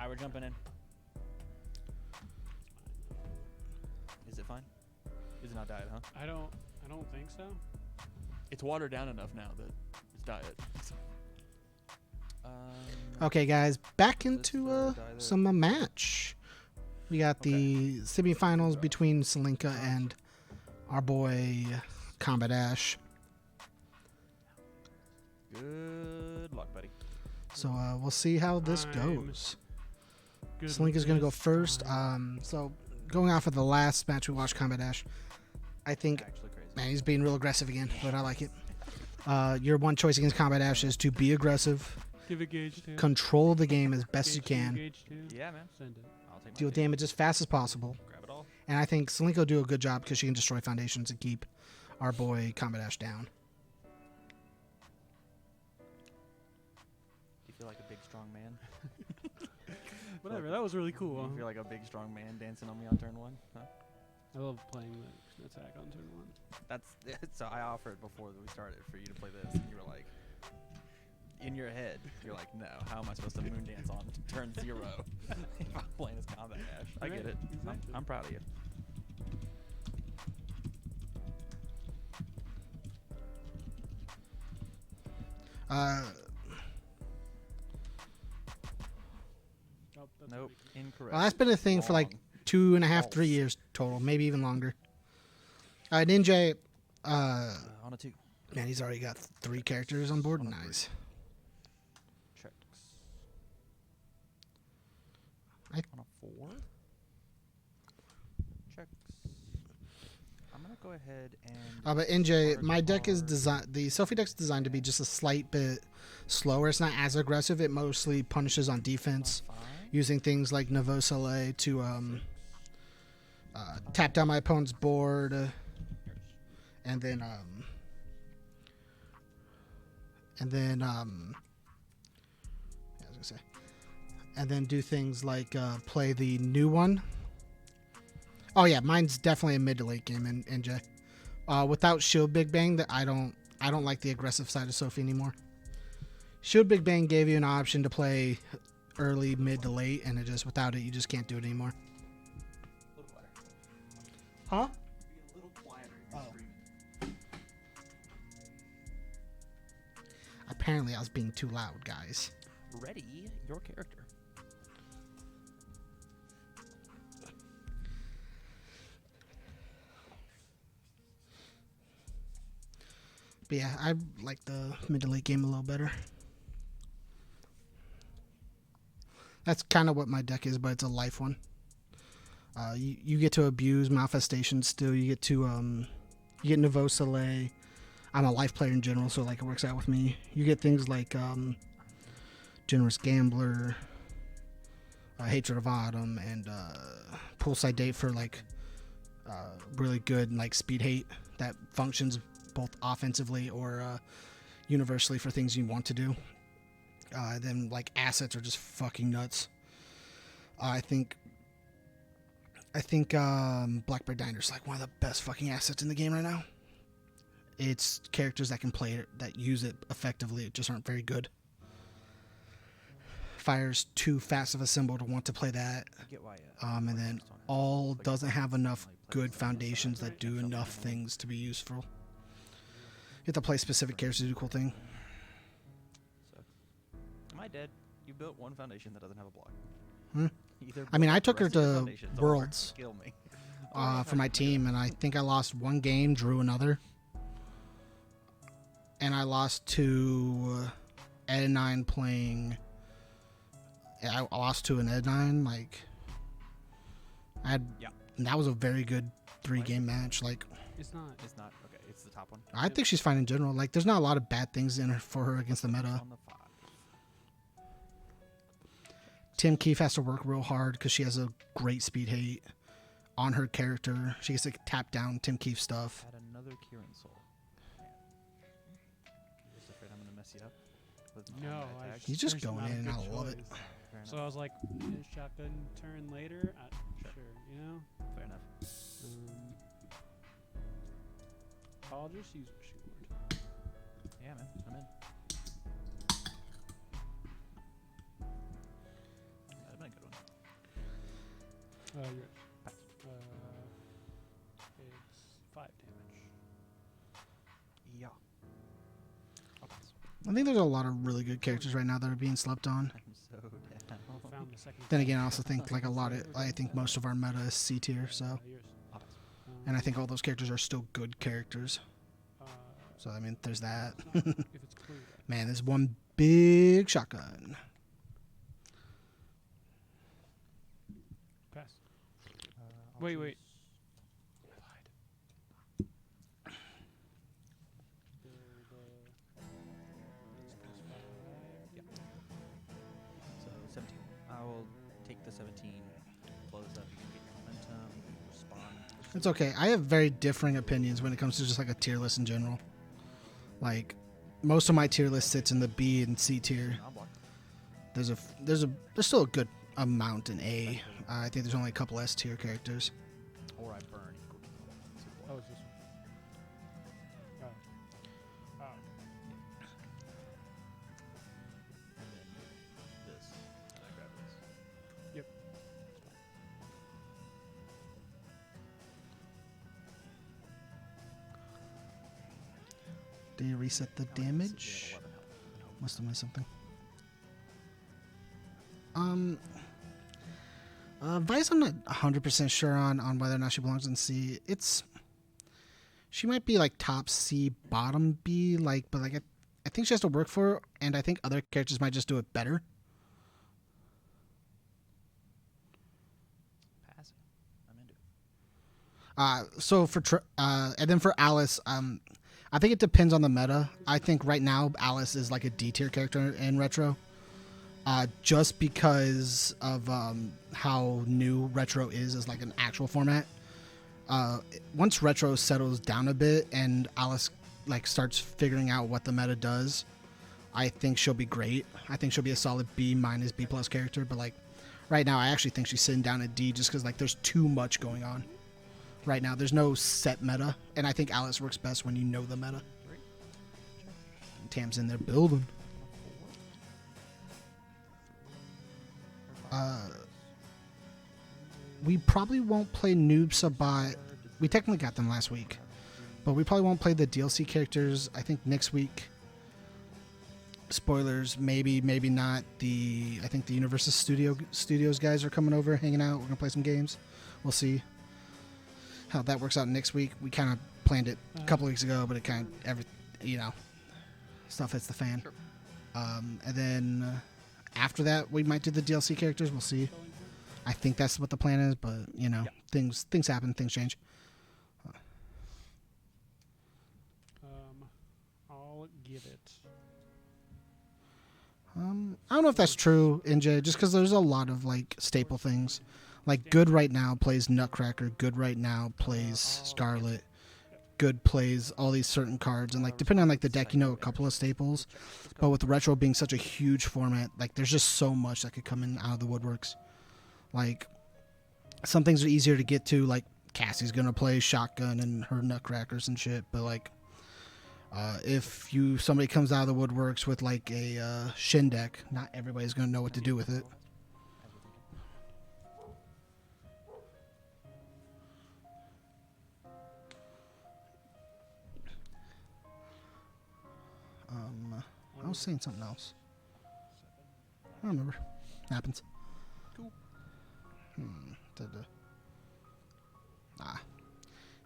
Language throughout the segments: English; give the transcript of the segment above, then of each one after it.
Alright, we're jumping in. Is it fine? Is it not diet, huh? I don't think so. It's watered down enough now that it's diet. Okay, guys, back This into diet. some match. We got the semifinals between Celinka and our boy Combat Ash. Good luck, buddy. So we'll see how this goes. Celinka's going to go first. So going off of the last match we watched, Combat Ash, I think, Actually crazy. man, he's being real aggressive again, but I like it. Your one choice against Combat Ash is to be aggressive, Give it gauge 2. control the game as best you Gauge 2, can, Gauge 2. Yeah, man. Send it. I'll take my deal pick. damage as fast as possible. Grab it all. And I think Celinka will do a good job because she can destroy foundations and keep our boy Combat Ash down. Do you feel like a big, strong man? Whatever. That was really cool. You feel like a big, strong man dancing on me on turn 1? Huh? I love playing the attack on turn 1. That's so. I offered before we started for you to play this, and you were like, in your head, you're like, no. How am I supposed to moon dance on turn 0 if I'm playing as Combat Ash? I get Right, it. exactly. I'm proud of you. Oh, that's Nope. really Incorrect. Well, that's been a thing for like Wrong. 2.5, 3 years total, maybe even longer. Ninja, On a 2. man, he's already got 3 characters on board. Nice. Checks. I- On a 4. Checks. I'm gonna go ahead and. But NJ, my deck is designed. The Sophie deck's designed to be just a slight bit slower. It's not as aggressive. It mostly punishes on defense, Fine. using things like Nouveau Soleil to tap down my opponent's board, and then yeah, I was gonna say, and then do things like play the new one. Oh yeah, mine's definitely a mid to late game in NJ. Without Shield Big Bang, that I don't like the aggressive side of Sophie anymore. Shield Big Bang gave you an option to play early, mid to late, and it just without it, you just can't do it anymore. A little quieter. Huh? Be a little quieter. Oh. Apparently, I was being too loud, guys. Ready your character. But yeah, I like the mid to late game a little better. That's kind of what my deck is, but it's a life one. You get to abuse Malfestation still. You get to you get Nouveau Soleil. I'm a life player in general, so like it works out with me. You get things like Generous Gambler, Hatred of Autumn, and Poolside Date for like really good like speed hate that functions both offensively or universally for things you want to do. Then like assets are just fucking nuts. I think Blackbird Diner's like one of the best fucking assets in the game right now. It's characters that can play it, that use it effectively, just aren't very good. Fire's too fast of a symbol to want to play that. I get why. And then all doesn't have enough good foundations that do enough things to be useful. You have to play specific characters to do cool thing. So, am I dead? You built one foundation that doesn't have a block. Hmm? Either I mean, block I the took her rest of your to foundations or Worlds. Kill me. For my team, and I think I lost one game, drew another, and I lost to Ed 9 playing. I lost to an Ed 9. Like, I had. Yeah. And that was a very good 3-game match. Like, It's not. It's not okay. It's the top one. I think she's fine in general. Like, there's not a lot of bad things in her for her against the meta. On the 5. Tim Keefe has to work real hard because she has a great speed hate on her character. She gets to tap down Tim Keefe stuff. Add another Kieran Soul. Man. I'm just afraid I'm gonna mess you up. With my No, attacks. He's just There's going not a in, and good I love it. choice. Fair So enough. I was like, shotgun turn later. Sure, you know. Fair enough. I'll just use Shoot. Yeah, man. I'm in. That'd been a good You're Pass. it's 5 damage. Yeah. I'll pass. I think there's a lot of really good characters right now that are being slept on. I'm so down. Found the second. Then again, I also think like a lot of I think most of our meta is C tier, so Yours. I'll pass. and I think all those characters are still good characters. Uh, So I mean, there's that. it's not, if it's clear. Man, there's one big shotgun. Pass. I'll Wait, choose- wait. So 17. I will take the 17. Blow this up. You can get your momentum. Respond. It's okay. I have very differing opinions when it comes to just like a tier list in general. Like most of my tier list sits in the B and C tier. I'll block. There's still a good amount in A. I think there's only a couple S tier characters. Or I burn. Oh, it's this one. Oh. And then this. And I grab this. Yep. Do you reset the Oh, yes, damage? yeah, 11 health. Must have missed something. Vice, I'm not 100% sure on whether or not she belongs in C. She might be like top C, bottom B, but I think she has to work for it, and I think other characters might just do it better. Pass. I'm into it. So and then for Alice, I think it depends on the meta. I think right now Alice is like a D tier character in Retro. Just because of how new Retro is as like an actual format. Once Retro settles down a bit and Alice like starts figuring out what the meta does, I think she'll be great. I think she'll be a solid B minus B plus character. But like right now, I actually think she's sitting down at D just because like there's too much going on. Right now, there's no set meta, and I think Alice works best when you know the meta. Tam's in there building. We probably won't play Noob Sabat. We technically got them last week, but we probably won't play the DLC characters. I think next week. Spoilers, maybe not. I think the UniVersus Studios guys are coming over, hanging out. We're gonna play some games. We'll see how that works out next week. We kind of planned it a couple weeks ago, but it kind of stuff hits the fan. Sure. And then after that, we might do the DLC characters. We'll see. I think that's what the plan is, but Yeah. things happen, things change. I'll give it. I don't know if that's true, NJ, just because there's a lot of like staple things. Like Good right now plays Nutcracker. Good right now plays Scarlet. Good plays all these certain cards, and like depending on like the deck, a couple of staples. But with Retro being such a huge format, like there's just so much that could come in out of the woodworks. Like some things are easier to get to, like Cassie's gonna play Shotgun and her Nutcrackers and shit. But like if somebody comes out of the woodworks with like a Shin deck, not everybody's gonna know what to do with it. I was saying something else. I don't remember. Happens. Cool.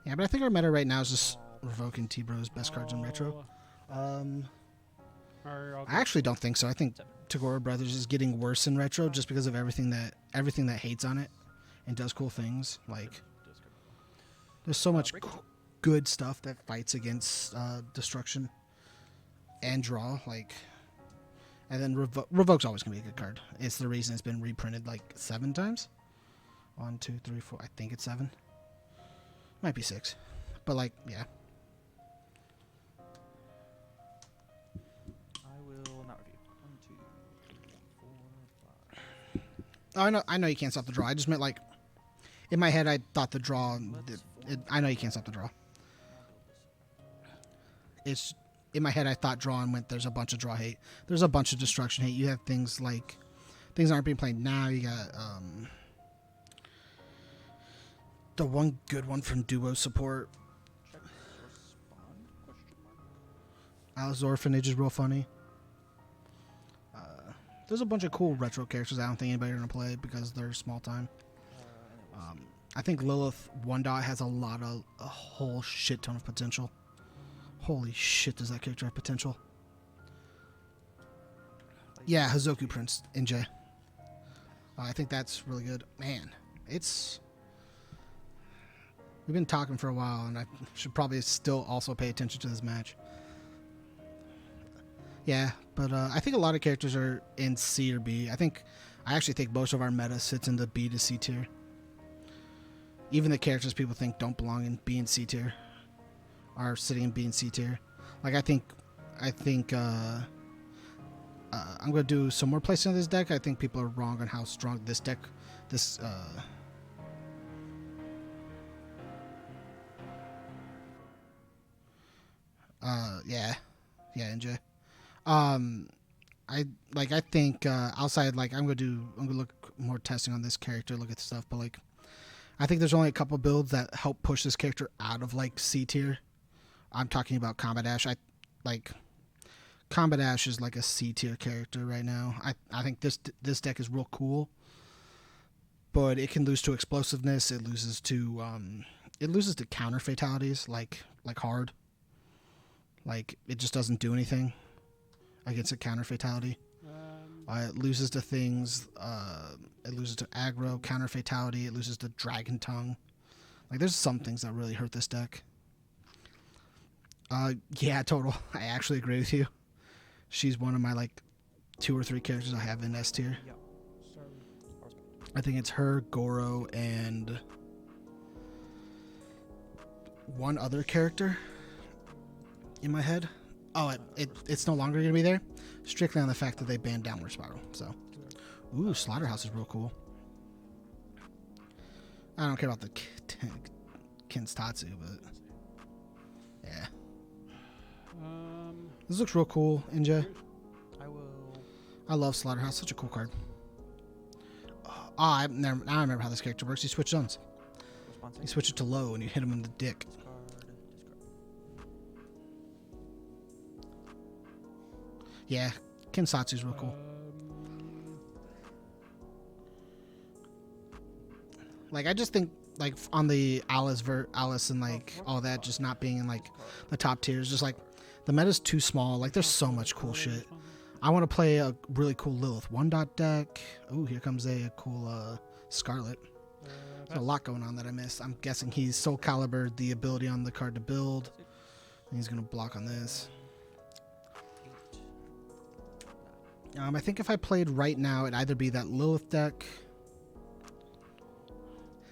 Yeah, but I think our meta right now is just revoking T-Bro's best cards in Retro. I actually don't think so. I think Tagora Brothers is getting worse in Retro just because of everything that hates on it and does cool things. Like there's so much good stuff that fights against destruction and draw. Like, and then Revoke's always gonna be a good card. It's the reason it's been reprinted like 7 times. 1, 2, 3, 4. I think it's 7. Might be 6, but like, yeah. I will not review. 1, 2, 3, 4, 5. Oh, I know you can't stop the draw. I just meant like, in my head, I thought the draw. I know you can't stop the draw. It's in my head. I thought draw and went. There's a bunch of draw hate. There's a bunch of destruction hate. You have things like things that aren't being played now. You got The one good one from duo support. Check respond? Question mark. Alice Orphanage is real funny. There's a bunch of cool retro characters I don't think anybody are going to play because they're small time. I think Lilith 1 dot has a whole shit ton of potential. Holy shit, does that character have potential? Yeah, Hazoku Prince, NJ. I think that's really good. Man, we've been talking for a while, and I should probably still also pay attention to this match. Yeah, but I think a lot of characters are in C or B. I actually think most of our meta sits in the B to C tier. Even the characters people think don't belong in B and C tier are sitting in B and C tier. Like I think I'm gonna do some more placing of this deck. I think people are wrong on how strong this deck, yeah, NJ. I think outside, like I'm gonna look more testing on this character, look at the stuff, but like I think there's only a couple builds that help push this character out of like C tier. I'm talking about Combat Ash. Combat Ash is like a C tier character right now. I think this deck is real cool, but it can lose to explosiveness. It loses to counter fatalities like hard. Like it just doesn't do anything against a counter fatality. It loses to things. It loses to aggro, counter fatality. It loses to Dragon Tongue. Like there's some things that really hurt this deck. Yeah, total. I actually agree with you. She's one of my like 2 or 3 characters I have in S tier. Yep. I think it's her, Goro, and one other character in my head. Oh, it's no longer going to be there, strictly on the fact that they banned Downward Spiral. So, ooh, Slaughterhouse is real cool. I don't care about the Kinstatsu, but yeah. This looks real cool, NJ. I love Slaughterhouse. Such a cool card. I remember how this character works. You switch zones. You switch it to low and you hit him in the dick. Yeah, Kinsatsu's real cool. Like, I just think, like, on the Alice and, like, all that just not being in, like, the top tiers, just, like, the meta's too small. Like, there's so much cool shit. I want to play a really cool Lilith 1 dot deck. Ooh, here comes a cool Scarlet. There's a lot going on that I missed. I'm guessing he's Soul Calibur, the ability on the card to build. And he's going to block on this. I think if I played right now, it'd either be that Lilith deck.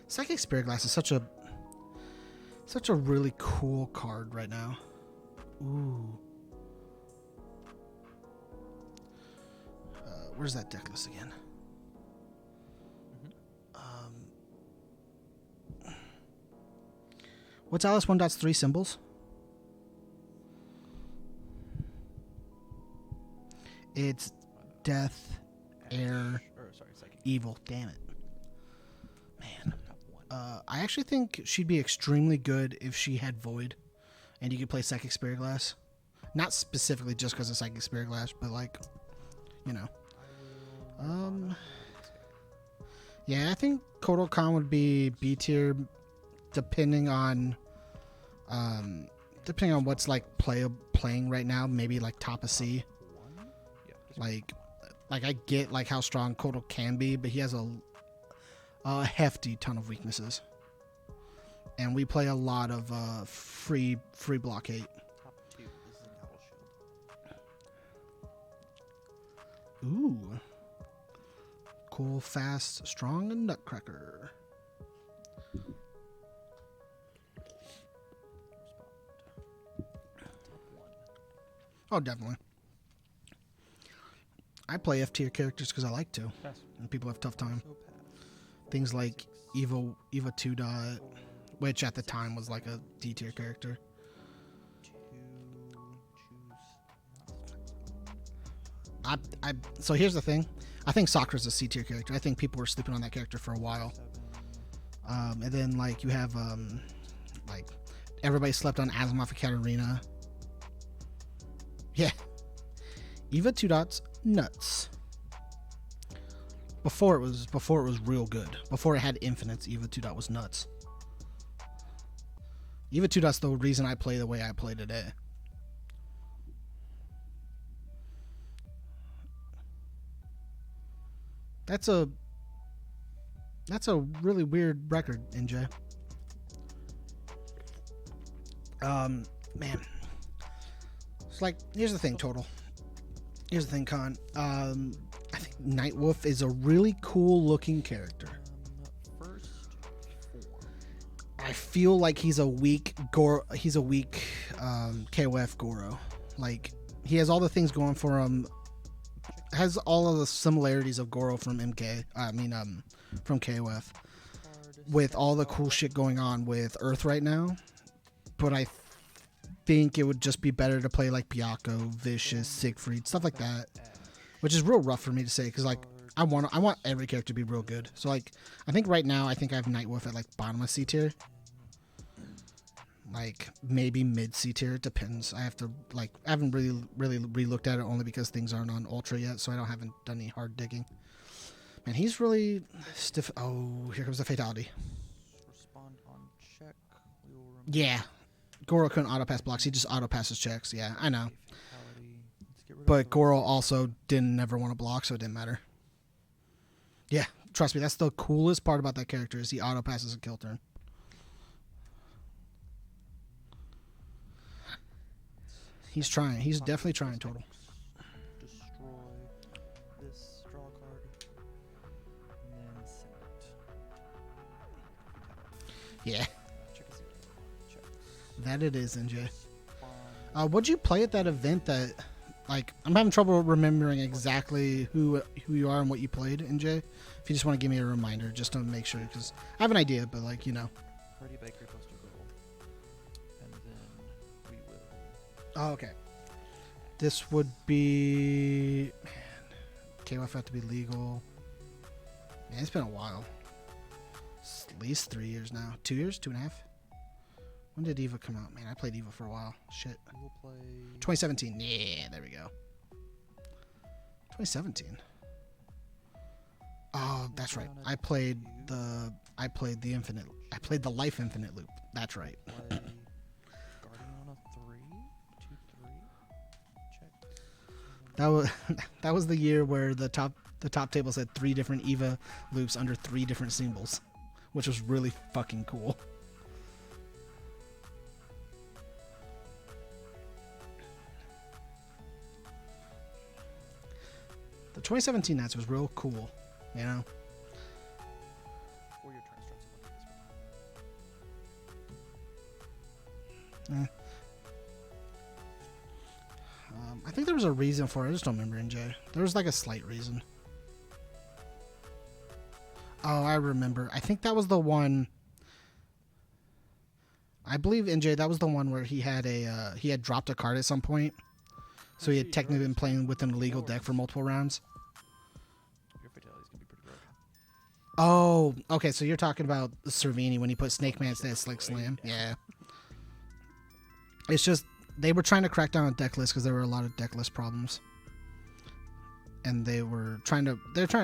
Psychic Spirit Glass is such a really cool card right now. Ooh. Where's that deck list again? What's Alice 1.'s 3 symbols? It's death, air, evil. Damn it. Man. I actually think she'd be extremely good if she had Void and you could play Psychic Spirit Glass. Not specifically just because of Psychic Spirit Glass, but like, you know. Yeah, I think Kotal Khan would be B tier depending on what's like playing right now, maybe like top of C. Like I get like how strong Kotal can be, but he has a hefty ton of weaknesses. And we play a lot of free blockade. Top 2. This is an Owl Shield. Ooh. Cool, fast, strong, and Nutcracker. Oh, definitely. I play F tier characters because I like to, and people have tough time. Things like Eva 2 dot, which at the time was like a D tier character. So here's the thing. I think Sakura's a C tier character. I think people were sleeping on that character for a while. And then like you have like everybody slept on Asimov and Katarina. Yeah. Eva 2 dots nuts. Before it was real good. Before it had infinites, Eva 2 dot was nuts. Eva 2 dot's the reason I play the way I play today. That's a really weird record, NJ. Man. It's like, here's the thing, Total. Here's the thing, Con. I think Nightwolf is a really cool looking character. First form. I feel like he's a weak KOF Goro. Like, he has all the things going for him. Has all of the similarities of Goro from from KOF. With all the cool shit going on with Earth right now. But I think it would just be better to play like Byakko, Vicious, Siegfried, stuff like that. Which is real rough for me to say, because like I want every character to be real good. So like I think right now I have Nightwolf at like bottom of C tier. Like maybe mid C tier, it depends. I haven't really re-looked at it only because things aren't on Ultra yet, so I haven't done any hard digging. Man, he's really stiff. Oh, here comes the fatality. Respond on check. Yeah. Goro couldn't auto pass blocks, he just auto passes checks. Yeah, I know. But Goro also never want to block, so it didn't matter. Yeah, trust me, that's the coolest part about that character is he auto passes a kill turn. He's trying. He's definitely trying, Total. Destroy this draw card, and then send it. Yeah, Check a zero. Check. that it is, NJ. What'd you play at that event that, like, I'm having trouble remembering exactly who you are and what you played, NJ. If you just want to give me a reminder, just to make sure, because I have an idea, but like, you know. Party Baker poster goal. And then we will. Oh, okay. This would be, man, KOF have to be legal. Man, it's been a while. It's at least 3 years now. 2 years? 2.5? When did EVA come out? Man, I played EVA for a while. Shit. We'll play 2017. Yeah, there we go. 2017. Oh, that's right. I played the infinite. I played the life infinite loop. That's right. Play Guardian on a 3, 2, 3. Check. That was the year where the top table said 3 different EVA loops under 3 different symbols, which was really fucking cool. The 2017 Nats was real cool, you know. Or your turn starts on this one. I think there was a reason for it. I just don't remember, NJ. There was like a slight reason. Oh, I remember. I think that was the one. I believe, NJ, that was the one where he had dropped a card at some point. So he had technically been playing with an illegal deck for multiple rounds. Your fatality's gonna be pretty broken. Oh, okay. So you're talking about Cervini when he put Snake Man instead of Slick Slam. Yeah. It's just they were trying to crack down on deck lists because there were a lot of deck list problems, and they're trying to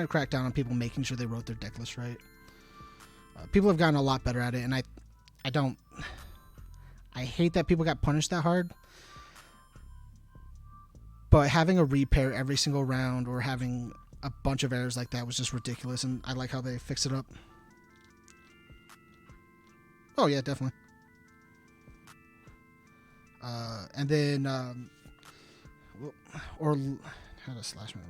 crack down on people making sure they wrote their deck list right. People have gotten a lot better at it, and I hate that people got punished that hard. But having a repair every single round or having a bunch of errors like that was just ridiculous, and I like how they fixed it up. Oh yeah, definitely. And then, or how to slash my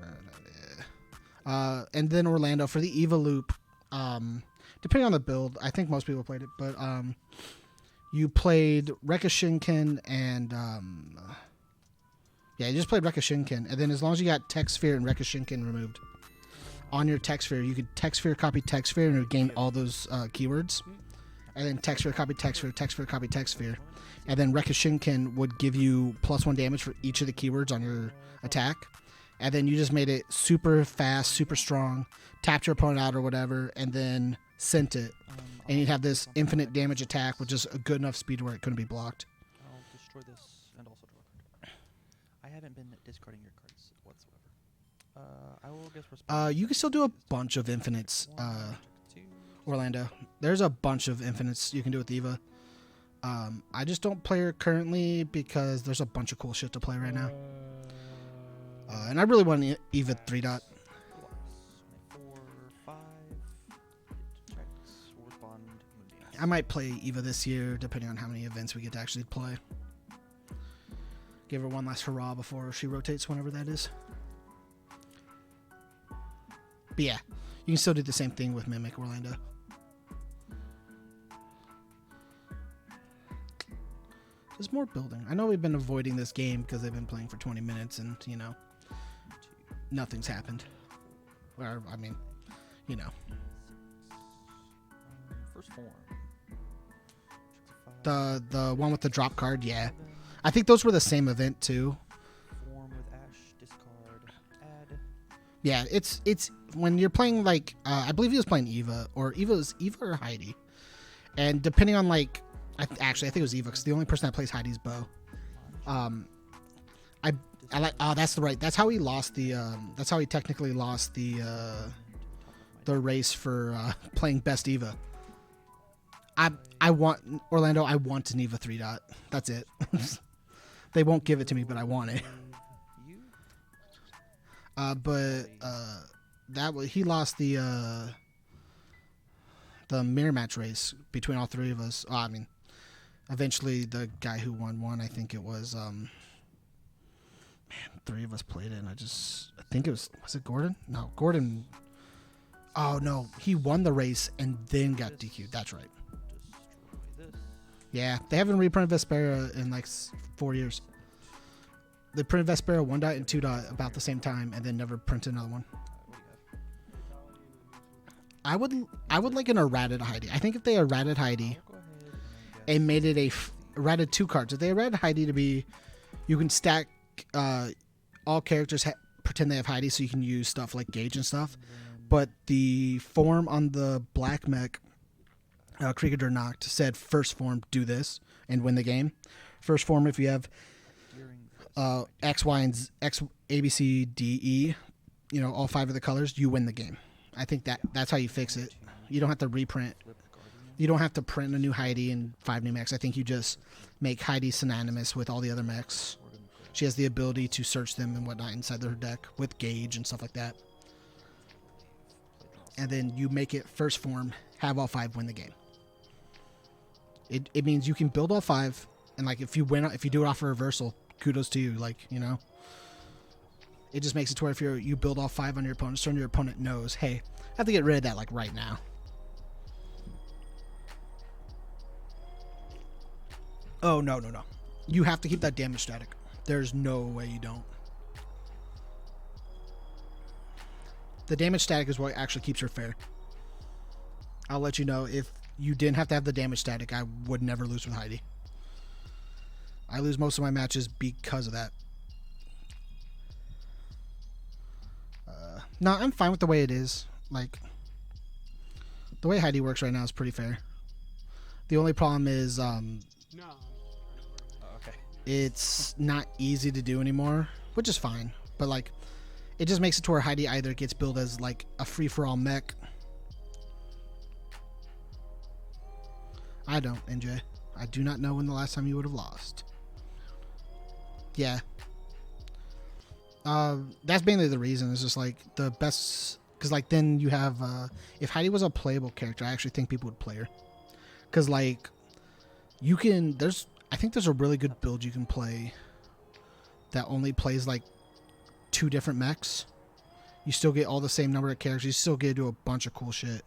and then Orlando for the EVA loop. Depending on the build, I think most people played it, but you played Rekka Shinken and yeah, you just played Rekka Shinken, and then as long as you got Tech Sphere and Rekka Shinken removed on your Tech Sphere, you could Tech Sphere copy Tech Sphere and it would gain all those keywords. And then Tech Sphere copy Tech Sphere, Tech Sphere copy Tech Sphere. And then Rekka Shinken would give you +1 damage for each of the keywords on your attack. And then you just made it super fast, super strong, tapped your opponent out or whatever, and then sent it, and you'd have this infinite damage attack with just a good enough speed where it couldn't be blocked. I'll destroy this and also draw a card. I haven't been discarding your cards whatsoever. I will guess we're You can still do a bunch of infinites, Orlando. There's a bunch of infinites you can do with Eva. I just don't play her currently because there's a bunch of cool shit to play right now. And I really want Eva 3-dot. 4, 5. Checks, Respond, Moonbeam. I might play Eva this year, depending on how many events we get to actually play. Give her one last hurrah before she rotates, whenever that is. But yeah, you can still do the same thing with Mimic, Orlando. There's more building. I know we've been avoiding this game because they've been playing for 20 minutes and, you know, nothing's happened. Or, I mean, you know. First form. The one with the drop card, yeah. I think those were the same event too. Form with Ash, discard, add. Yeah, it's when you're playing like I believe he was playing Eva or Eva or Heidi, and depending on like I think it was Eva because the only person that plays Heidi's Bo. I like that's how he lost the that's how he technically lost the race for playing best Eva. I want Orlando. I want an Eva 3-dot. That's it. They won't give it to me, but I want it. He lost the mirror match race between all three of us. I mean, eventually the guy who won, I think it was three of us played it, and I think it was it Gordon? No, Gordon. Oh no, he won the race and then got DQ'd. That's right. Yeah, they haven't reprinted Vespera in like 4 years. They printed Vespera 1-dot and 2-dot about the same time, and then never printed another one. I would like an errated Heidi. I think if they errated Heidi and made it errated 2 cards, if they errated Heidi to be, you can stack all characters pretend they have Heidi, so you can use stuff like Gauge and stuff. But the form on the black mech, Krieger der Nacht, said first form do this and win the game. First form, if you have X, Y, and X, A, B, C, D, E, you know, all 5 of the colors, you win the game. I think that's how you fix it. You don't have to reprint. You don't have to print a new Heidi and 5 new mechs. I think you just make Heidi synonymous with all the other mechs. She has the ability to search them and whatnot inside her deck with Gauge and stuff like that. And then you make it first form, have all 5 win the game. It means you can build all 5, and like if you do it off a reversal, kudos to you. Like, you know, it just makes it to where if you build all 5 on your opponent's turn, your opponent knows, hey, I have to get rid of that like right now. Oh no, you have to keep that damage static. There's no way you don't. The damage static is what actually keeps her fair. I'll let you know, if you didn't have to have the damage static, I would never lose with Heidi. I lose most of my matches because of that. No, I'm fine with the way it is. Like, the way Heidi works right now is pretty fair. The only problem is, it's not easy to do anymore, which is fine. But like, it just makes it to where Heidi either gets billed as like a free-for-all mech. I don't, NJ. I do not know when the last time you would have lost. Yeah. That's mainly the reason. It's just like the best, because like then you have, if Heidi was a playable character, I actually think people would play her. Because like, you can, I think there's a really good build you can play that only plays like 2 different mechs. You still get all the same number of characters. You still get to do a bunch of cool shit.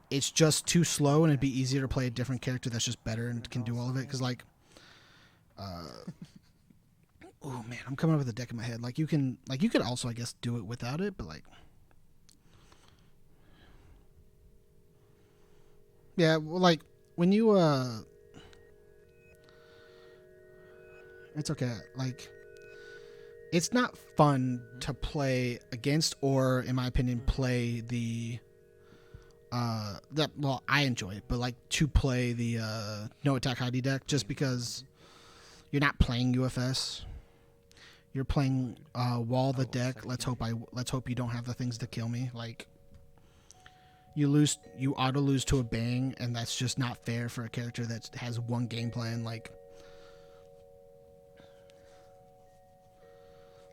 It's just too slow, and it'd be easier to play a different character that's just better and can do all of it. Because like, oh man, I'm coming up with a deck in my head. Like you could also, I guess, do it without it, but like, yeah, well, like when you it's okay. Like, it's not fun to play against, or in my opinion, play the well, I enjoy it, but like to play the no attack Heidi deck just because you're not playing UFS. You're playing wall the deck. Let's hope you don't have the things to kill me. Like you auto lose to a bang, and that's just not fair for a character that has one game plan. Like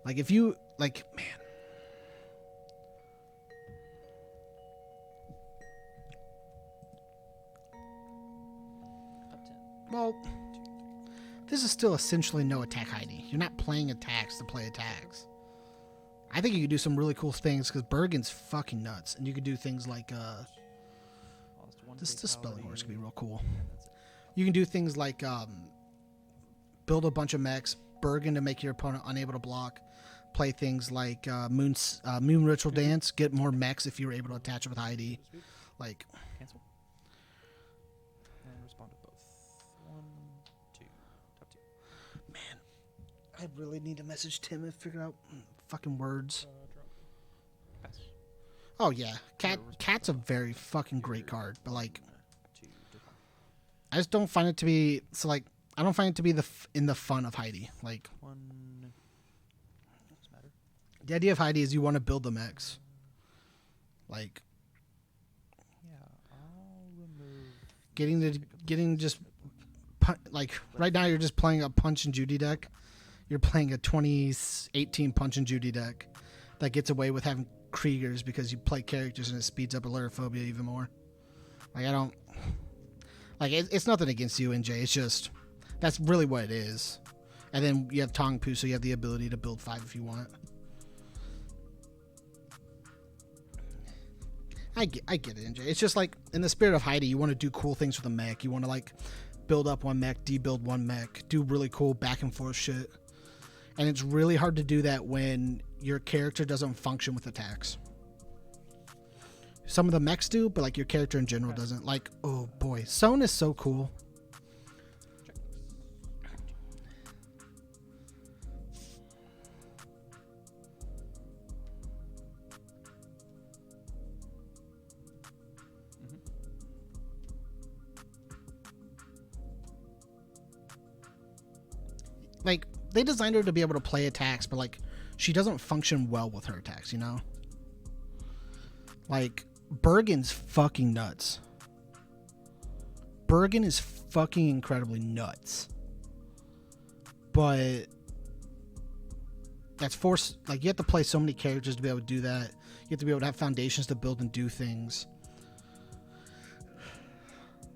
if you like, man. Well, this is still essentially no attack Heidi. You're not playing attacks to play attacks. I think you could do some really cool things because Bergen's fucking nuts, and you could do things like this Dispelling Horse could be real cool. You can do things like build a bunch of mechs, Bergen to make your opponent unable to block. Play things like Moon Ritual Dance, get more mechs if you're able to attach it with Heidi. Like Cancel. And respond to both. 1, 2. Top 2. Man, I really need to message Tim and figure out fucking words. Pass. Oh yeah, Cat's a very fucking great card, but like, I just don't find it to be I don't find it to be in the fun of Heidi. Like, 1. Doesn't matter. The idea of Heidi is you want to build the mechs. Like, Yeah, I'll remove. getting just like right now you're just playing a Punch and Judy deck. You're playing a 2018 Punch and Judy deck that gets away with having Kriegers because you play characters and it speeds up Allurophobia even more. Like, I don't like it's nothing against you, NJ. It's just that's really what it is. And then you have Tongpu, so you have the ability to build 5 if you want. I get it, NJ. It's just like in the spirit of Heidi, you want to do cool things with a mech. You want to like build up one mech, debuild one mech, do really cool back and forth shit. And it's really hard to do that when your character doesn't function with attacks. Some of the mechs do, but like your character in general doesn't. Like, oh boy, Sohn is so cool. Like, they designed her to be able to play attacks, but like she doesn't function well with her attacks, you know? Like, Bergen's fucking nuts. Bergen is fucking incredibly nuts. But that's forced, like, you have to play so many characters to be able to do that. You have to be able to have foundations to build and do things.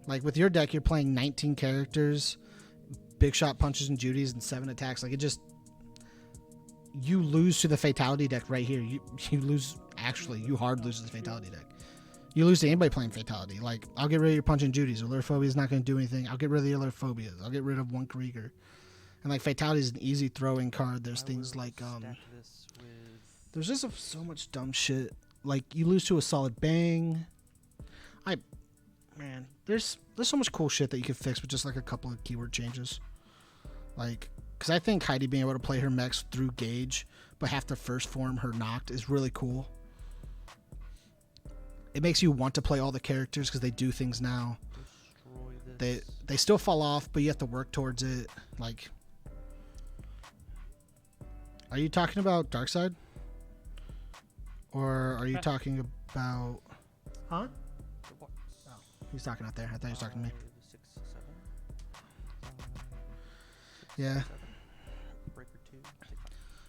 Like, with your deck, you're playing 19 characters, big shot punches and Judies, and 7 attacks. Like, it just, you lose to the Fatality deck right here. You lose, actually, you hard lose to the Fatality deck. You lose to anybody playing Fatality. Like, I'll get rid of your punch and Judies. Allurophobia is not going to do anything. I'll get rid of the Allurphobias. I'll get rid of one Krieger. And like, Fatality is an easy throwing card. There's things like there's just so much dumb shit. Like, you lose to a solid bang. Man, there's so much cool shit that you can fix with just like a couple of keyword changes. Like, because I think Heidi being able to play her mechs through Gauge, but have to first form her knocked is really cool. It makes you want to play all the characters because they do things now. They still fall off, but you have to work towards it. Like, are you talking about Darkseid? Or are you talking about... Huh? Oh, he's talking out there. I thought he was talking to me. 6, 7. Yeah. 7. Breaker 2.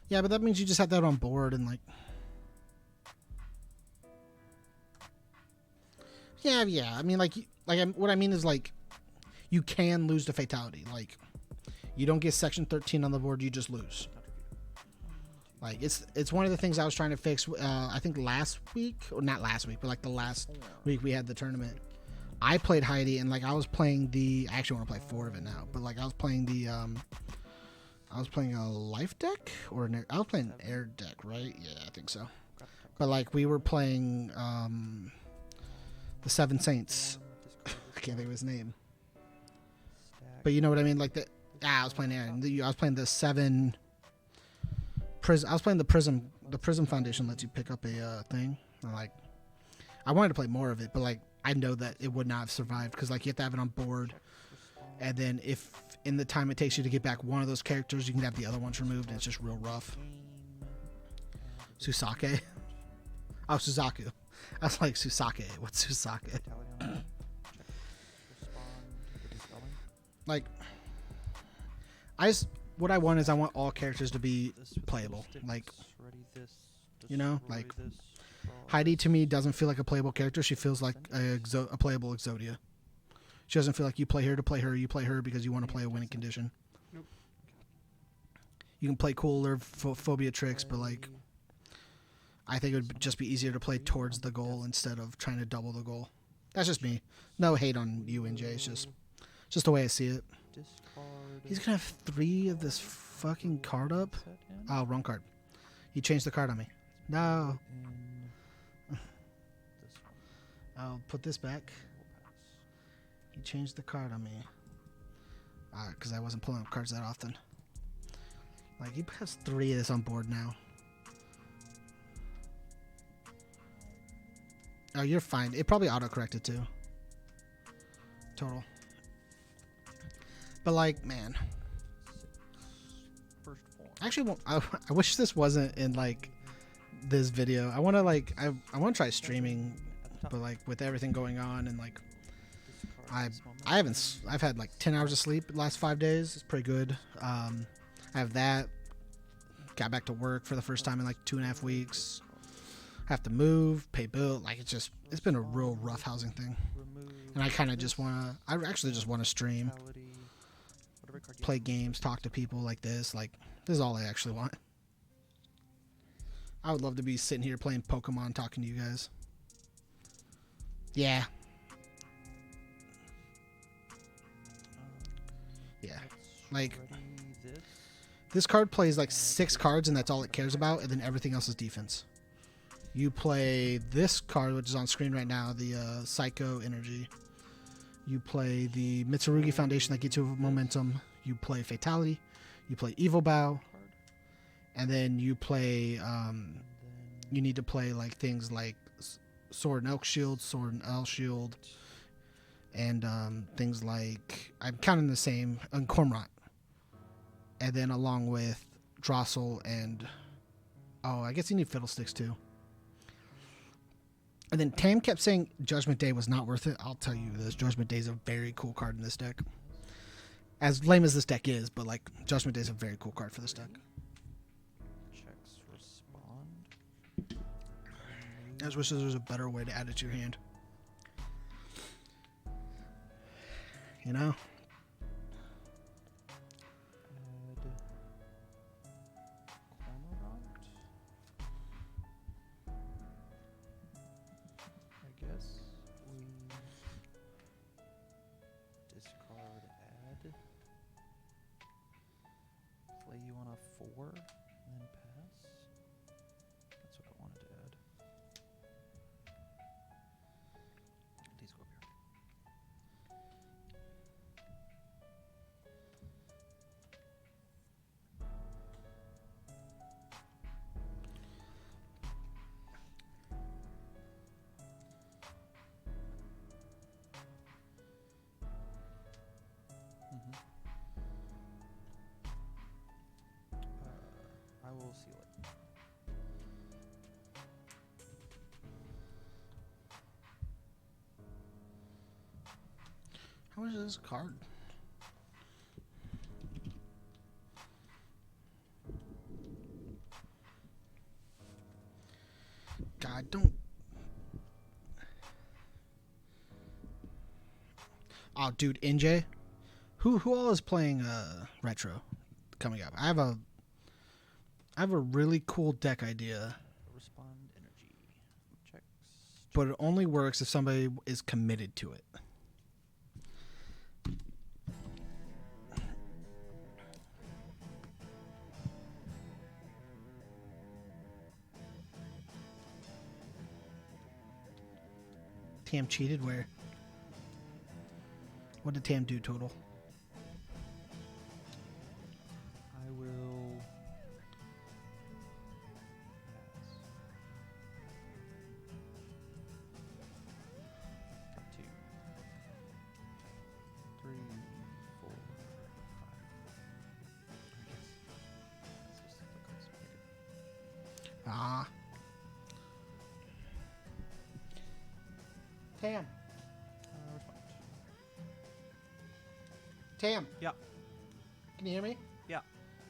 Yeah, but that means you just have that on board and like... Yeah. I mean, what I mean is like, you can lose to Fatality. Like, you don't get Section 13 on the board, you just lose. Like, it's one of the things I was trying to fix. I think last week, or not last week, but like the last week we had the tournament. I played Heidi, and like I was playing I actually want to play 4 of it now, but like I was playing I was playing a life deck I was playing an air deck, right? Yeah, I think so. But like we were playing the Seven Saints. I can't think of his name. But you know what I mean? Like I was playing Aaron. I was playing the 7 Prism. I was playing the Prism. The Prism Foundation lets you pick up a thing. And like, I wanted to play more of it, but like I know that it would not have survived because like you have to have it on board, and then if in the time it takes you to get back one of those characters, you can have the other ones removed, and it's just real rough. Susake? Oh, Suzaku. I was like, Susake. What's Susake? Like, what I want is I want all characters to be playable. Like, you know, like Heidi to me doesn't feel like a playable character. She feels like a playable Exodia. She doesn't feel like you play her to play her. You play her because you want to play a winning condition. Nope. You can play cooler phobia tricks, but like, I think it would just be easier to play towards the goal instead of trying to double the goal. That's just me. No hate on you, NJ. It's just the way I see it. He's gonna have 3 of this fucking card up. Oh, wrong card. He changed the card on me. No. I'll put this back. He changed the card on me. Because I wasn't pulling up cards that often. Like, he has 3 of this on board now. Oh, you're fine. It probably auto-corrected too. Total. But like, man. Actually, I wish this wasn't in like this video. I want to like, I want to try streaming, but like with everything going on and like, I've had like 10 hours of sleep the last 5 days. It's pretty good. I have that. Got back to work for the first time in like 2.5 weeks. Have to move, pay bill. Like it's been a real rough housing thing. And I kind of just want to, I actually just want to stream, play games, talk to people like this. Like, this is all I actually want. I would love to be sitting here playing Pokemon, talking to you guys. Yeah. Yeah. Like, this card plays like 6 cards and that's all it cares about, and then everything else is defense. You play this card, which is on screen right now, the Psycho Energy. You play the Mitsurugi Foundation that gets you momentum. You play Fatality. You play Evil Bow. And then you play, you need to play like things like Sword and Elk Shield, Sword and Elk Shield, and things like, I'm counting the same, and Cormorant. And then along with Drossel and, oh, I guess you need Fiddlesticks too. And then Tam kept saying Judgment Day was not worth it. I'll tell you this, Judgment Day is a very cool card in this deck. As lame as this deck is, but like Judgment Day is a very cool card for this deck. Checks respond. I just wish there was a better way to add it to your hand. You know? Play you on a 4 and then pass. That's what I wanted to add. These go up here. I will seal it. How much is this card? God, don't. Oh, dude, NJ. Who all is playing retro coming up? I have a really cool deck idea. Respond energy. Checks. But it only works if somebody is committed to it. Tam cheated where? What did Tam do total? I will pass. Ah. Tam. Tam. Yeah. Can you hear me? Yeah.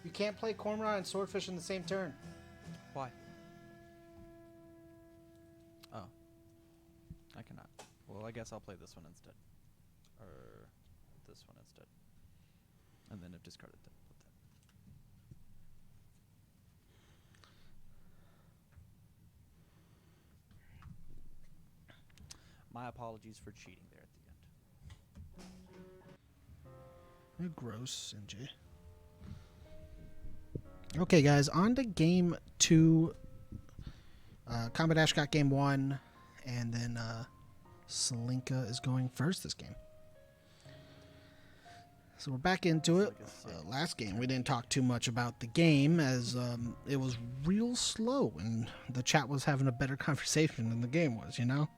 You can't play Cormorant and Swordfish in the same turn. Why? Oh. I cannot. Well, I guess I'll play this one instead. Or this one instead. And then I've discarded that. My apologies for cheating there at the end. You're gross, NJ. Okay, guys, on to game 2. Combat Dash got game 1, and then Celinka is going first this game. So we're back into it. Last game, we didn't talk too much about the game as it was real slow, and the chat was having a better conversation than the game was, you know?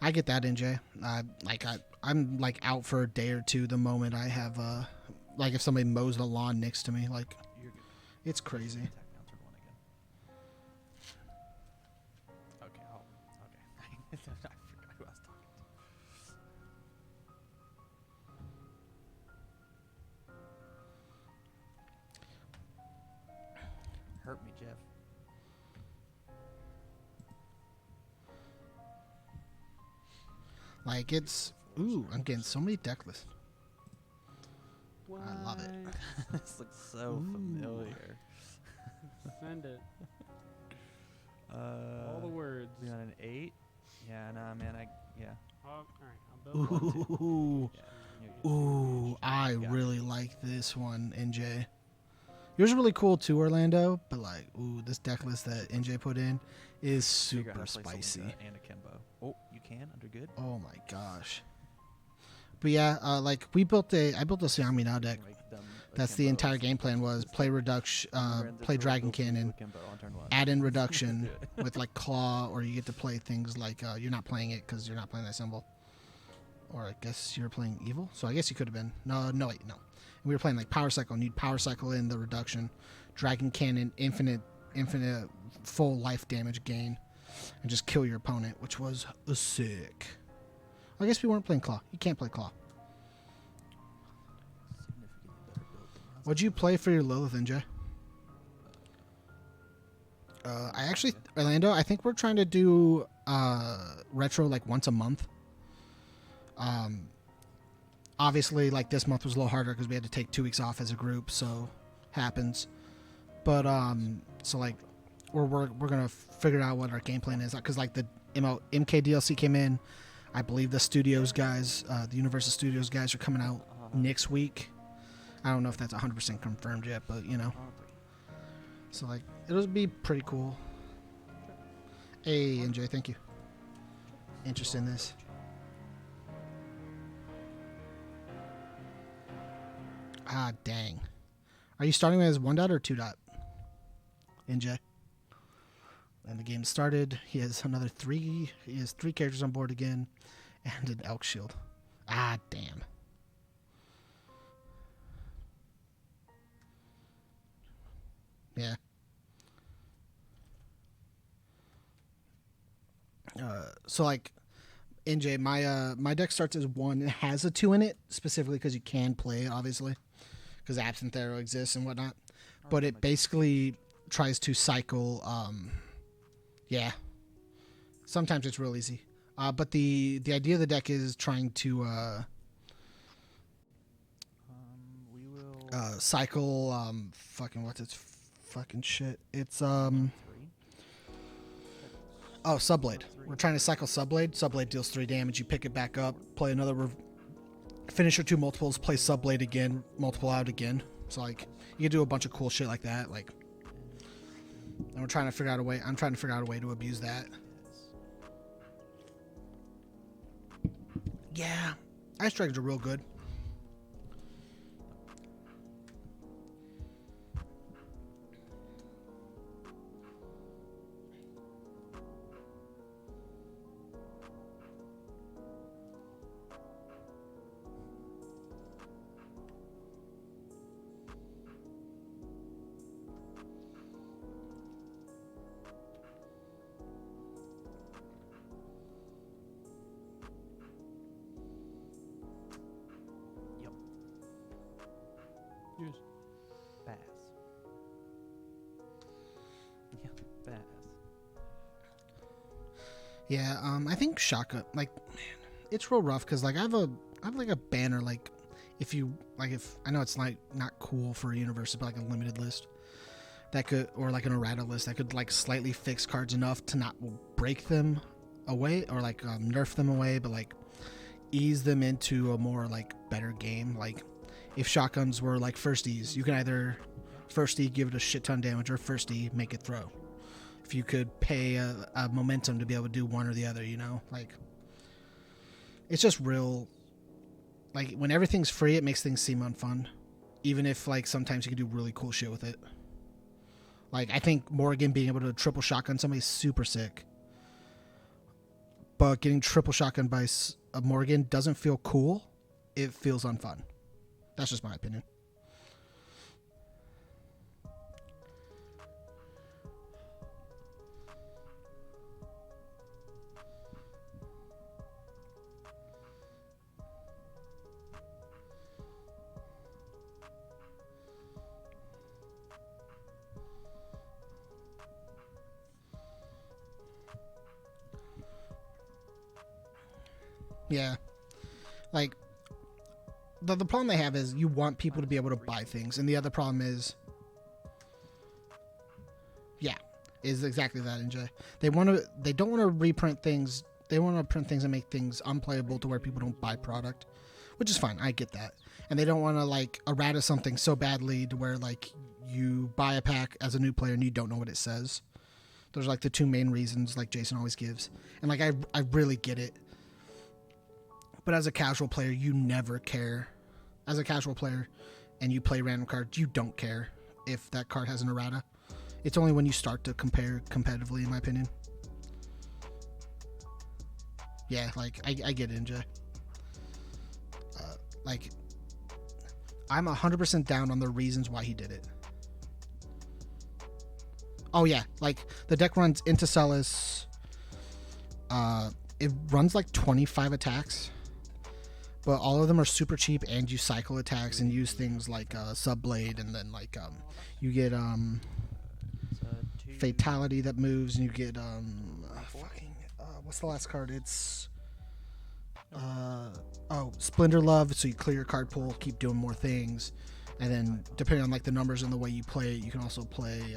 I get that, NJ. I'm like out for a day or two the moment I have like if somebody mows the lawn next to me, like You're good. it's crazy. Attack now, turn 1 again. Okay, okay. I forgot who I was talking to. Hurt me, Jeff. Like it's ooh, I'm getting so many deck lists. I love it. This looks so familiar. Send it. All the words. Be on an 8? Yeah, nah, man, yeah. Oh, all right, I'll build one too. Ooh, Yeah, ooh, I got really like this one, NJ. Yours are really cool too, Orlando, but like, ooh, this deck list that NJ put in is Figure out how super to play spicy. Celinka and Akimbo. Oh, you can under good. Oh my gosh. But yeah, like I built a Xiaomi Now deck. That's the entire game plan was play reduction, play Dragon Cannon, add in reduction with like Claw, or you get to play things like you're not playing it because you're not playing that symbol. Or I guess you're playing Evil, so I guess you could have been. No, wait, no. We were playing like Power Cycle, and you'd Power Cycle in the reduction, Dragon Cannon, infinite full life damage gain, and just kill your opponent, which was sick. I guess we weren't playing Claw. You can't play Claw. What'd you play for your Lilith, NJ? I actually, Orlando, I think we're trying to do retro like once a month. Obviously, like this month was a little harder because we had to take 2 weeks off as a group, so happens. But so like we're gonna figure out what our game plan is because like the MK DLC came in. I believe the studios guys, the UniVersus Studios guys, are coming out next week. I don't know if that's 100% confirmed yet, but you know. So like it'll be pretty cool. Hey, NJ, thank you. Interested in this? Ah, dang. Are you starting as 1 dot or 2 dot? NJ. And the game started. He has another 3. He has 3 characters on board again, and an elk shield. Ah, damn. Yeah. So like NJ, my deck starts as 1. It has a 2 in it specifically because you can play it, obviously, because Absinthe Arrow exists and whatnot. But it basically tries to cycle. Yeah. Sometimes it's real easy. But the idea of the deck is trying to We will cycle fucking what's its fucking shit. It's 3. Oh, Subblade. We're trying to cycle Subblade. Subblade deals 3 damage. You pick it back up, play another finish your 2 multiples, play Subblade again, multiple out again. So like you can do a bunch of cool shit like that. Like, and we're trying to figure out a way. I'm trying to figure out a way to abuse that. Yeah, Ice Dragons are real good. Yours. Bass. Yeah, bass. Yeah, I think shotgun, like, man, it's real rough because like I have like a banner, like if I know it's like not cool for a UniVersus, but like a limited list that could, or like an errata list that could like slightly fix cards enough to not break them away or like nerf them away, but like ease them into a more like better game. Like if shotguns were like first E's, you can either first E give it a shit ton of damage or first E make it throw. If you could pay a momentum to be able to do one or the other, you know, like it's just real. Like when everything's free, it makes things seem unfun, even if like sometimes you can do really cool shit with it. Like I think Morgan being able to triple shotgun somebody is super sick, but getting triple shotgun by a Morgan doesn't feel cool. It feels unfun. That's just my opinion. Yeah. Like, the problem they have is you want people to be able to buy things. And the other problem is, is exactly that, NJ. They don't want to reprint things. They want to print things and make things unplayable to where people don't buy product, which is fine. I get that. And they don't want to, like, errata something so badly to where, like, you buy a pack as a new player and you don't know what it says. Those are, like, the two main reasons, like Jason always gives. And, like, I really get it. But as a casual player, you never care. As a casual player and you play random cards, you don't care if that card has an errata. It's only when you start to compare competitively, in my opinion. Yeah, like, I get it, NJ. Like, I'm 100% down on the reasons why he did it. Oh, yeah, like, the deck runs into Celis. It runs, like, 25 attacks. But all of them are super cheap, and you cycle attacks and use things like Subblade, and then like you get Fatality that moves, and you get what's the last card? It's Splendor Love. So you clear your card pool, keep doing more things, and then depending on like the numbers and the way you play it, you can also play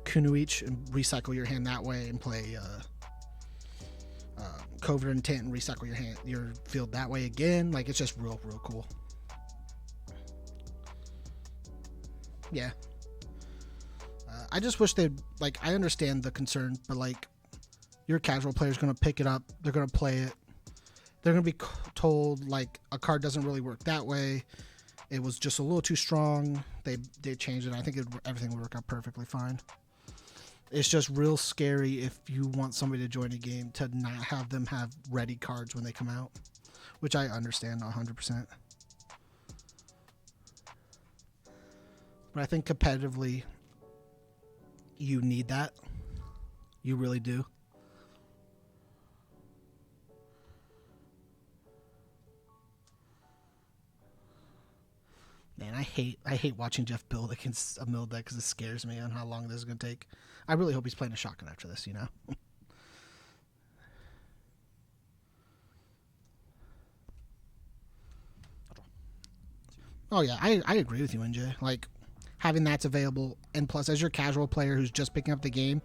Kunoichi and recycle your hand that way, and play Covert Intent and recycle your field that way again. Like, it's just real cool. Yeah. I just wish they'd, like, I understand the concern, but like, your casual player's gonna pick it up, they're gonna play it, they're gonna be told like a card doesn't really work that way, it was just a little too strong, they changed it. I think everything would work out perfectly fine. It's just real scary if you want somebody to join a game to not have them have ready cards when they come out, which I understand 100%. But I think competitively, you need that. You really do. Man, I hate watching Jeff build against a mill deck because it scares me on how long this is going to take. I really hope he's playing a shotgun after this, you know? Oh, yeah, I agree with you, NJ. Like, having that's available, and plus, as your casual player who's just picking up the game,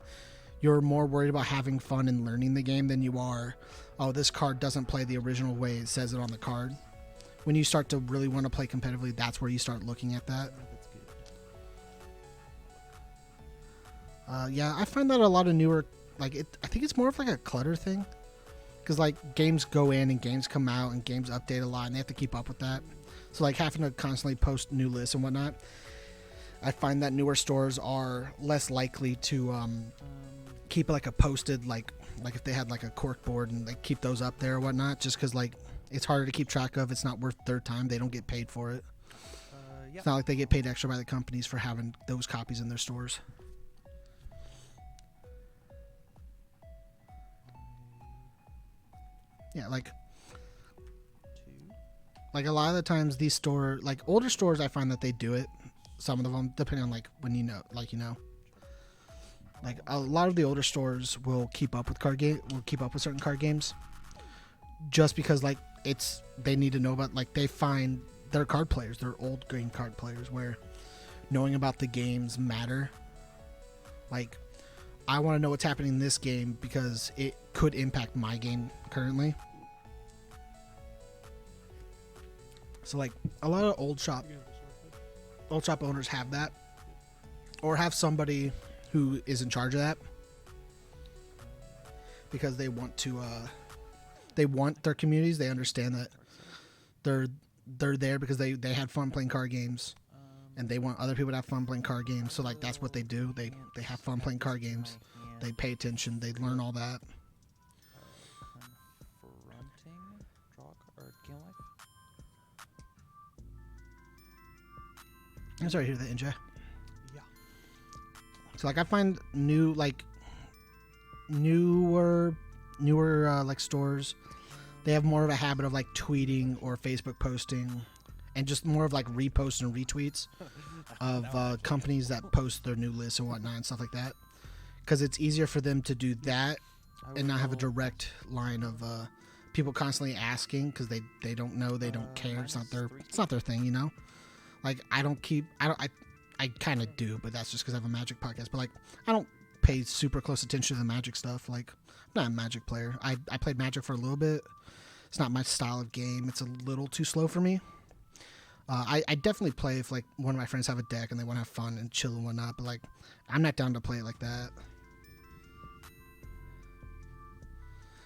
you're more worried about having fun and learning the game than you are, oh, this card doesn't play the original way it says it on the card. When you start to really want to play competitively, that's where you start looking at that. Yeah, I find that a lot of newer, like, I think it's more of like a clutter thing. Because, like, games go in and games come out and games update a lot, and they have to keep up with that. So, like, having to constantly post new lists and whatnot, I find that newer stores are less likely to keep, like, a posted, like if they had, like, a cork board and they keep those up there or whatnot, just because, like, it's harder to keep track of. It's not worth their time. They don't get paid for it. Yep. It's not like they get paid extra by the companies for having those copies in their stores. Yeah, like... Like a lot of the times, these older stores, I find that they do it. Some of them, depending on like when you know, like a lot of the older stores will keep up with certain card games, just because like they need to know about, like they find their card players, their old green card players, where knowing about the games matter. Like, I want to know what's happening in this game because it could impact my game currently. So like a lot of old shop owners have that, or have somebody who is in charge of that, because they want their communities. They understand that they're there because they had fun playing card games, and they want other people to have fun playing card games. So like that's what they do. They have fun playing card games. They pay attention. They learn all that. Confronting draw or game life. I'm sorry to hear that, NJ. Yeah. So like I find newer like stores, they have more of a habit of like tweeting or Facebook posting, and just more of like reposts and retweets of companies that post their new lists and whatnot and stuff like that, because it's easier for them to do that and not have a direct line of people constantly asking, because they don't know, they don't care. It's not their thing, you know. Like I kind of do, but that's just because I have a Magic podcast. But like I don't pay super close attention to the Magic stuff. Like I'm not a Magic player. I played Magic for a little bit. It's not my style of game. It's a little too slow for me. I definitely play if like one of my friends have a deck and they want to have fun and chill and whatnot. But like I'm not down to play it like that.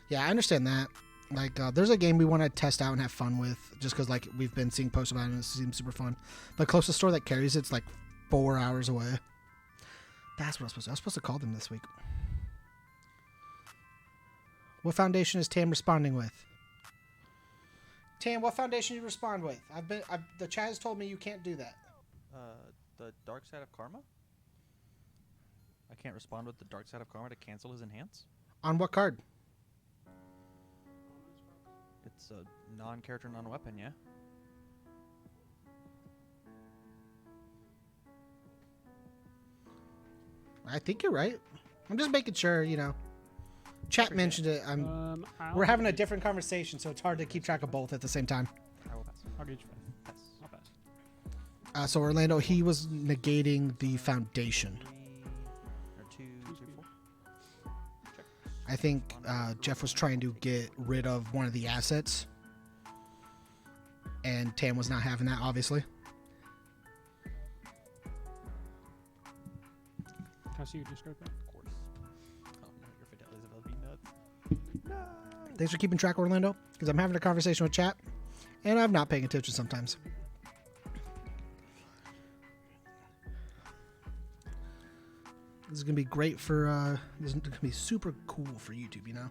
Yeah, I understand that. Like there's a game we want to test out and have fun with, just because like we've been seeing posts about it and it seems super fun. The closest store that carries it's like 4 hours away. That's what I was supposed to call them this week. What foundation is Tam responding with? Tam, what foundation you respond with? The chat has told me you can't do that. The dark side of karma. I can't respond with the dark side of karma to cancel his enhance. On what card? It's a non-character, non-weapon, yeah? I think you're right. I'm just making sure, you know. Chat mentioned it. We're having a different conversation, so it's hard to keep track of both at the same time. I will pass. I'll get you Pass. I'll pass. So Orlando, he was negating the foundation. 3 or 2, 3, 4. Check. I think Jeff was trying to get rid of one of the assets, and Tam was not having that, obviously. Can I see your Discord back? Of course. Oh no, your fidelity's about to be nuts. No. Thanks for keeping track, Orlando, because I'm having a conversation with chat, and I'm not paying attention sometimes. This is going to be great for, this is going to be super cool for YouTube, you know?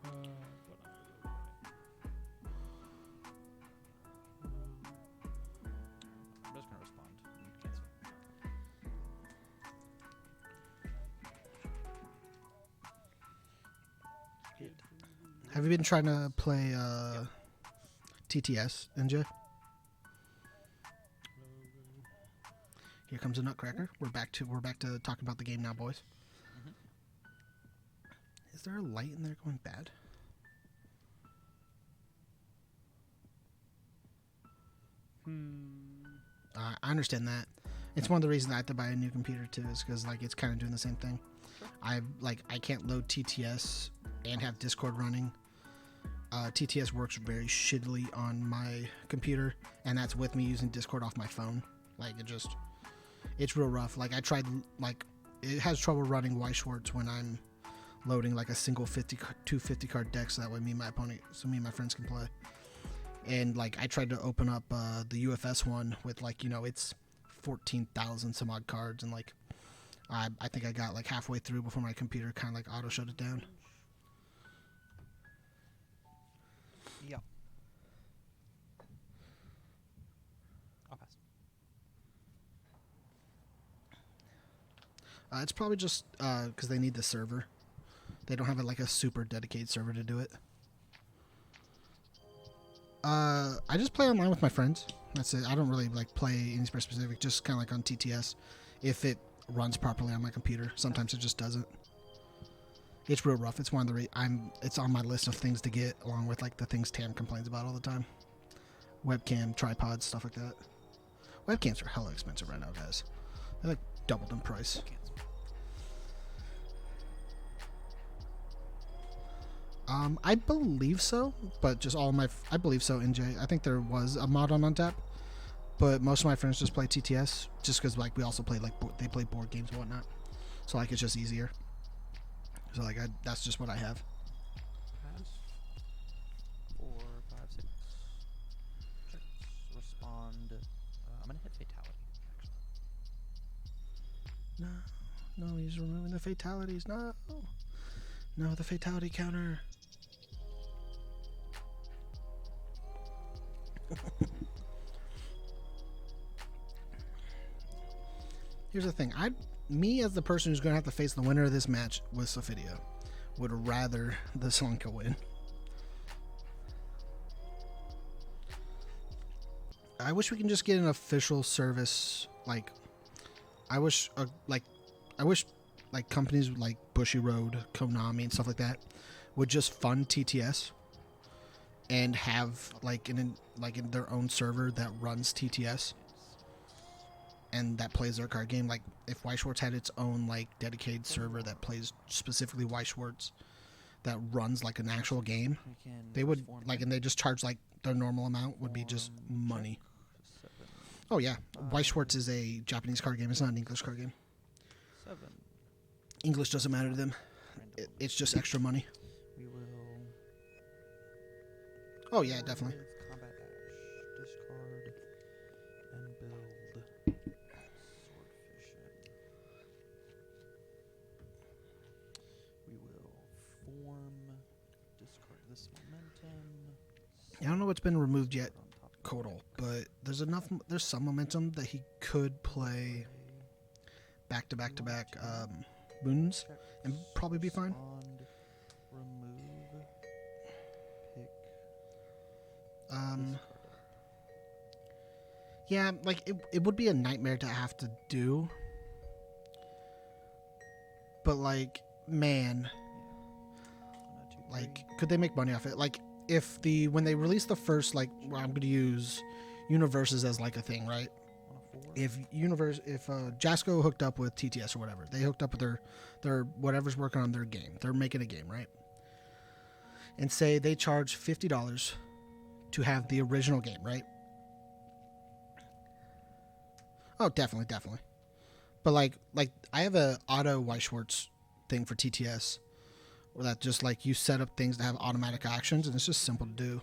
I'm just gonna respond and cancel. Have you been trying to play TTS, NJ? Here comes a nutcracker. We're back to talking about the game now, boys. Mhm. Is there a light in there going bad? I understand that. It's one of the reasons I have to buy a new computer too, is because like it's kind of doing the same thing. I can't load TTS and have Discord running. TTS works very shittily on my computer, and that's with me using Discord off my phone. Like it's real rough. Like I tried, like it has trouble running White Schwartz when I'm loading like a single 250 card deck, so that way me and my friends can play. And like I tried to open up the UFS one with like, you know, it's 14,000 some odd cards, and like I think I got like halfway through before my computer kind of like auto shut it down. Yeah. I'll pass. It's probably just because they need the server. They don't have like a super dedicated server to do it. I just play online with my friends. That's it. I don't really like play any specific. Just kind of like on TTS, if it runs properly on my computer. Sometimes it just doesn't. It's real rough. It's one of the it's on my list of things to get, along with like the things Tam complains about all the time. Webcam, tripods, stuff like that. Webcams are hella expensive right now, guys. They're like doubled in price. I believe so, but just I believe so, NJ. I think there was a mod on Untap, but most of my friends just play TTS, just because like we also play like they play board games and whatnot, so like it's just easier. So like that's just what I have. Pass. 4, 5, 6. Checks. Respond. I'm gonna hit fatality. No, he's removing the fatalities. No, the fatality counter. Here's the thing. Me as the person who's going to have to face the winner of this match with Sophidia would rather the Celinka win. I wish we can just get an official service. Like, I wish companies like Bushy Road, Konami, and stuff like that would just fund TTS and have in their own server that runs TTS and that plays their card game. Like if Weiss Schwarz had its own like dedicated server that plays specifically Weiss Schwarz that runs like an actual game, they would like, and they just charge like their normal amount would be just money. Oh yeah, Weiss Schwarz is a Japanese card game. It's not an English card game. 7. English doesn't matter to them. It's just extra money. We will. Oh yeah, definitely. Combat dash, discard, and build. Swordfishing. We will form. Discard this momentum. I don't know what's been removed yet, Kodal, but there's some momentum that he could play back to back boons and probably be fine. Remove. Pick. Yeah, like it would be a nightmare to have to do, but like, man, like, could they make money off it? Like, if when they release the first, like, well, I'm gonna use UniVersus as like a thing, right? If Jasco hooked up with TTS or whatever, they hooked up with their whatever's working on their game, they're making a game, right? And say they charge $50 to have the original game, right? Oh, definitely. But like I have a auto Weiss Schwarz thing for TTS, where that just like you set up things to have automatic actions, and it's just simple to do.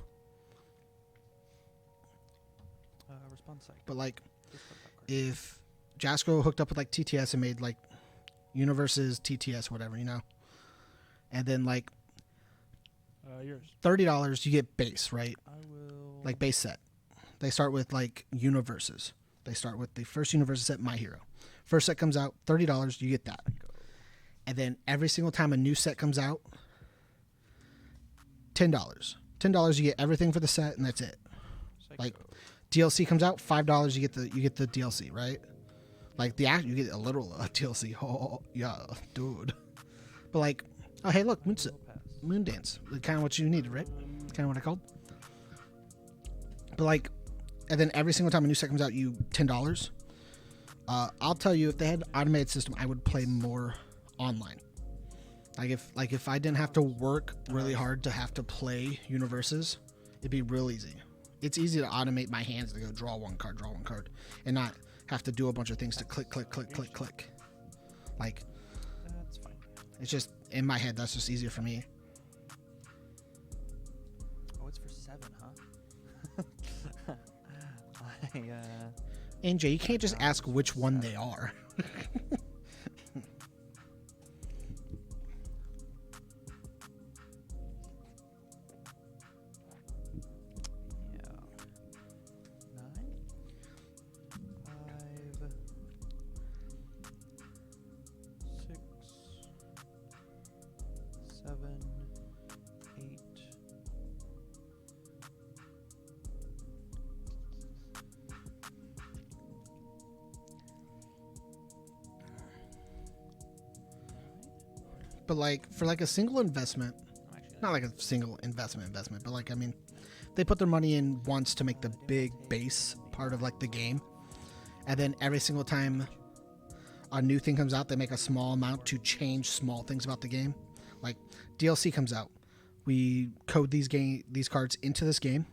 Response cycle. But like, if Jasco hooked up with like TTS and made like UniVersus TTS, whatever, you know, and then like Yours. $30 you get base, right? I will. Like base set. They start with like UniVersus. They start with the first UniVersus set, My Hero. First set comes out, $30, you get that. And then every single time a new set comes out, $10. $10 you get everything for the set, and that's it. Like DLC comes out, $5 you get the DLC, right? Like you get a literal DLC. Oh yeah, dude. But like, oh hey look, Moon Dance, kind of what you needed, right? Kind of what I called. But like, and then every single time a new set comes out, you $10. I'll tell you, if they had an automated system, I would play more online. Like if I didn't have to work really hard to have to play UniVersus, it'd be real easy. It's easy to automate my hands to go draw one card, and not have to do a bunch of things to click. Like, That's fine. it's just in my head. That's just easier for me. Oh, it's for 7, huh? NJ, you can't just ask which one they are. Yeah. 9, 5, 6, 7, But like for like a single investment, I'm actually not like a single investment, but like I mean, they put their money in once to make the big base part of like the game, and then every single time a new thing comes out, they make a small amount to change small things about the game. Like DLC comes out, we code these cards into this game,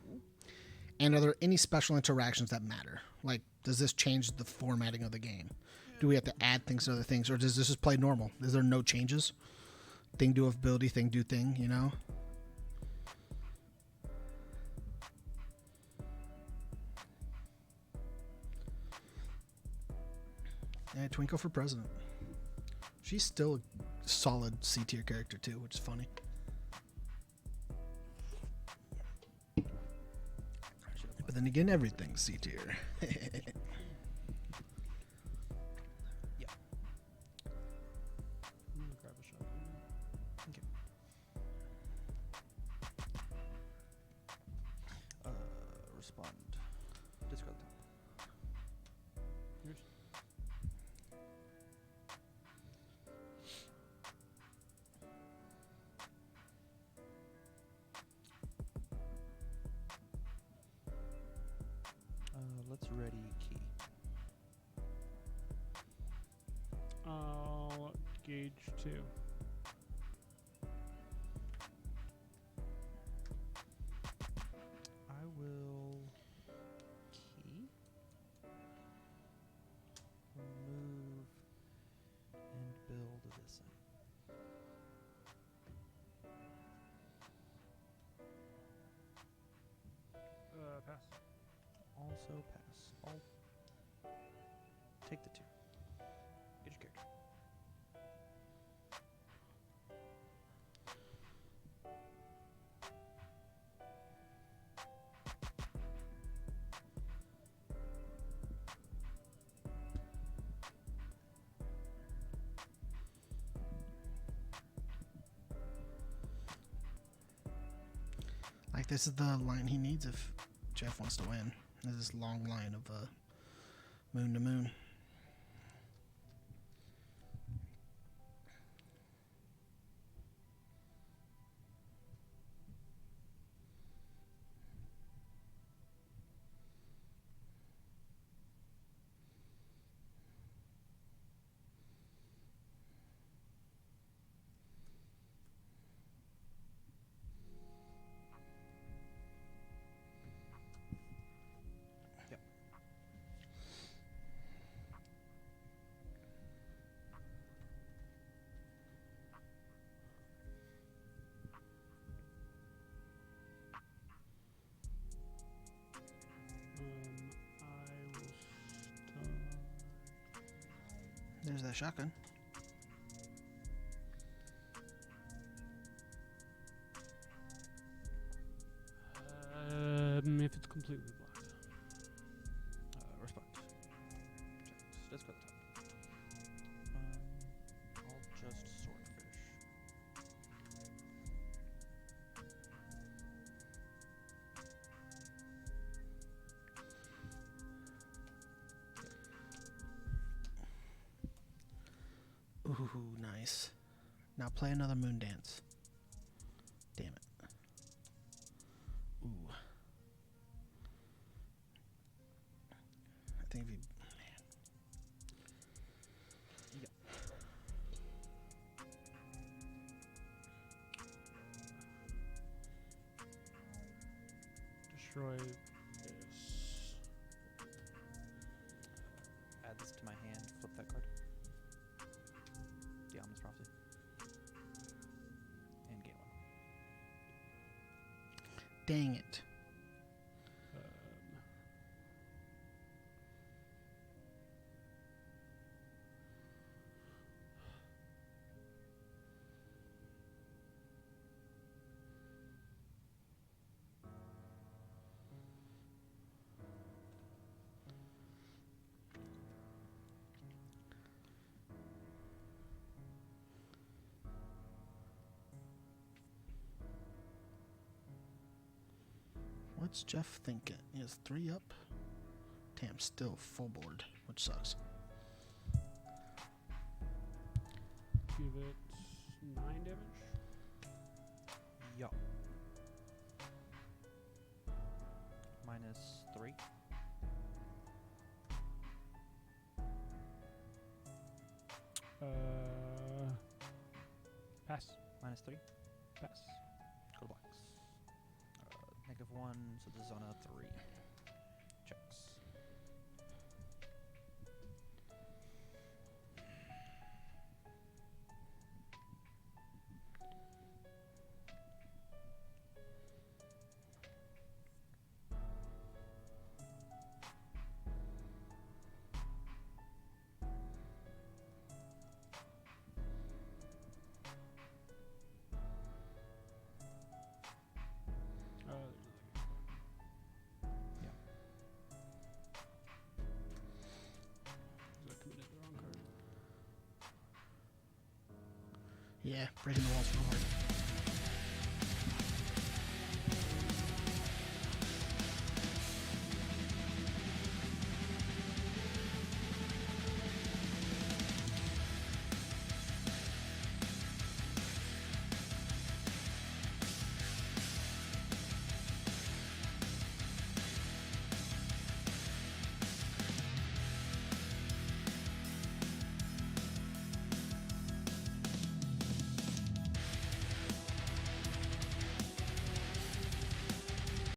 and are there any special interactions that matter? Like, does this change the formatting of the game? Do we have to add things to other things, or does this just play normal? Is there no changes? Thing do ability, thing do thing, you know? Yeah, Twinkle for president. She's still a solid C tier character too, which is funny. But then again, everything's C tier. Yeah. I'm gonna grab a shotgun. Okay. Respond. Discard the top. Yours. Let's ready key. I'll gauge 2. I will key. Remove and build this in. Pass. Also pass. I'll take the 2. Get your character. Like, this is the line he needs if Jeff wants to win. There's this long line of moon to moon. Yep. I will There's that shotgun. if it's completely black. Respond. Checks. Discard the top. I'll just swordfish. Ooh, nice. Now play another moon dance. Damn it. Ooh. I think if you... Destroy this. Add this to my hand. Flip that card. Diamond's Prophecy. And gain 1. Dang it. What's Jeff thinking? He has 3 up. Damn, still full board, which sucks. Give it 9. -3. Pass. -3. Pass. Go to blacks. -1, so this is on a 3. Checks. Yeah. I committed the wrong card. Yeah, breaking the walls real hard.